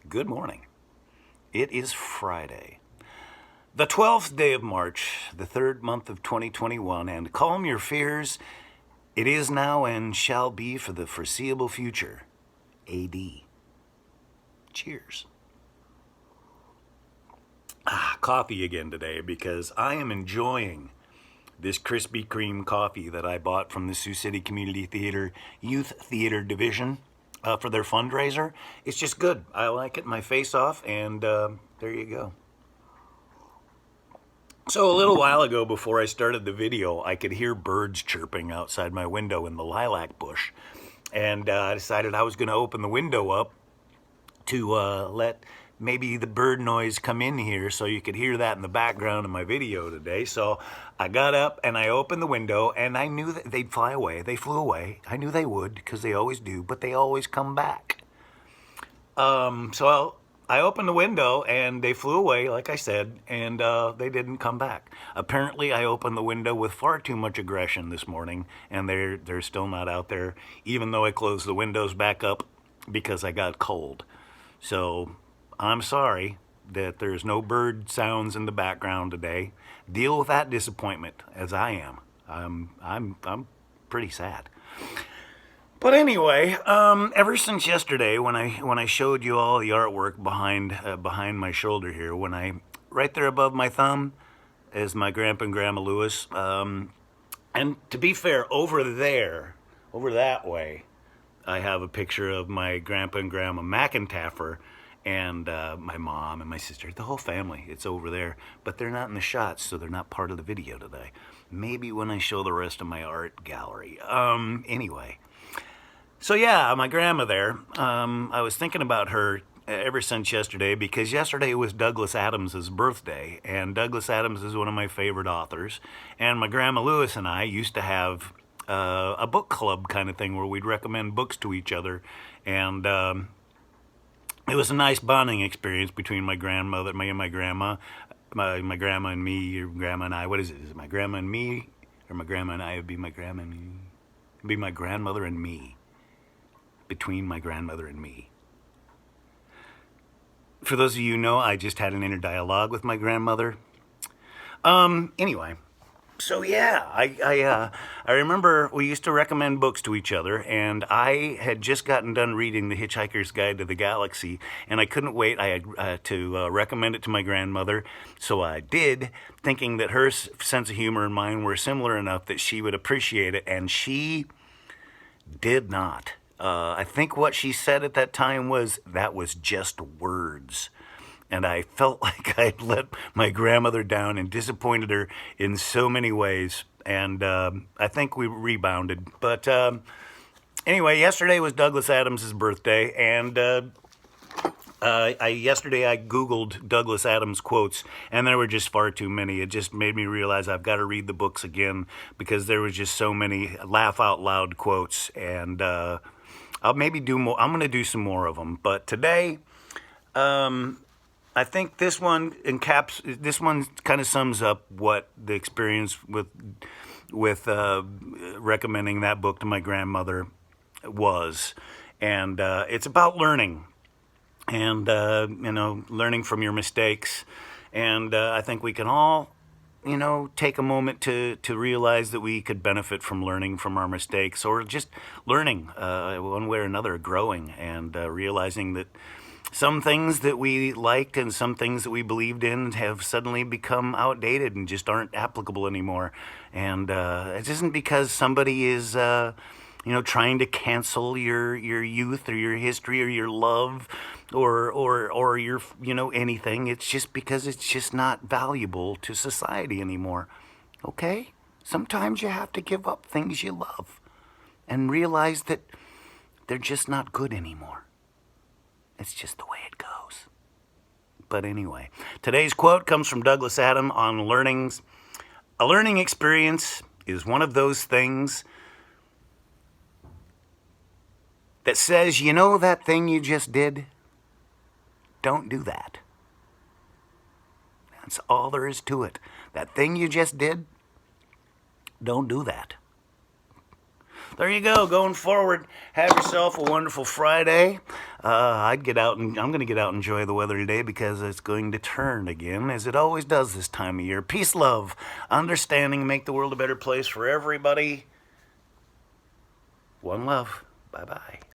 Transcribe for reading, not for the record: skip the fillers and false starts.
Good morning. It is Friday, the 12th day of March, the third month of 2021, and calm your fears. It is now and shall be for the foreseeable future. AD. Cheers. Coffee again today because I am enjoying this Krispy Kreme coffee that I bought from the Sioux City Community Theater Youth Theater Division for their fundraiser. It's just good. I like it. My face off, and there you go. So a little while ago, before I started the video, I could hear birds chirping outside my window in the lilac bush, and I decided I was going to open the window up to let maybe the bird noise come in here so you could hear that in the background of my video today. So I got up and I opened the window, and I knew that they'd fly away. They flew away. I knew they would because they always do, but they always come back. So I opened the window and they flew away, like I said, and they didn't come back. Apparently I opened the window with far too much aggression this morning, and they're still not out there, even though I closed the windows back up because I got cold. So I'm sorry that there's no bird sounds in the background today. Deal with that disappointment, as I am. I'm pretty sad. But anyway, ever since yesterday, when I showed you all the artwork behind my shoulder here, right there above my thumb is my Grandpa and Grandma Lewis. And to be fair, over that way, I have a picture of my Grandpa and Grandma McIntaffer and my mom and my sister, the whole family. It's over there, but they're not in the shots, so they're not part of the video today. Maybe when I show the rest of my art gallery. Anyway. So yeah, my grandma there, I was thinking about her ever since yesterday, because yesterday was Douglas Adams' birthday, and Douglas Adams is one of my favorite authors, and my Grandma Lewis and I used to have a book club kind of thing where we'd recommend books to each other, and it was a nice bonding experience between my grandmother, my grandma, my grandma and me, your grandma and I. What is it? Is it my grandma and me, or my grandma and I? It'd be my grandma and me. It'd be my grandmother and me. Between my grandmother and me. For those of you who know, I just had an inner dialogue with my grandmother. Anyway, so yeah, I remember we used to recommend books to each other, and I had just gotten done reading The Hitchhiker's Guide to the Galaxy, and I couldn't wait. I had to recommend it to my grandmother, so I did, thinking that her sense of humor and mine were similar enough that she would appreciate it, and she did not. I think what she said at that time was, that was just words. And I felt like I'd let my grandmother down and disappointed her in so many ways. And I think we rebounded. But anyway, yesterday was Douglas Adams' birthday. And yesterday I Googled Douglas Adams quotes, and there were just far too many. It just made me realize I've got to read the books again, because there was just so many laugh out loud quotes. And I'll maybe do more. I'm going to do some more of them. But today, I think this one kind of sums up what the experience with recommending that book to my grandmother was. And it's about learning, and learning from your mistakes. And I think we can all take a moment to realize that we could benefit from learning from our mistakes, or just learning one way or another, growing, and realizing that some things that we liked and some things that we believed in have suddenly become outdated and just aren't applicable anymore. And it isn't because somebody is trying to cancel your youth or your history or your love or your anything. It's just because it's just not valuable to society anymore. Okay? Sometimes you have to give up things you love and realize that they're just not good anymore. It's just the way it goes. But anyway, today's quote comes from Douglas Adams on learnings. A learning experience is one of those things that says, you know that thing you just did? Don't do that. That's all there is to it. That thing you just did, don't do that. there you go. Going forward, have yourself a wonderful Friday. I'm going to get out and enjoy the weather today because it's going to turn again, as it always does this time of year. Peace, love, understanding, make the world a better place for everybody. One love. Bye-bye.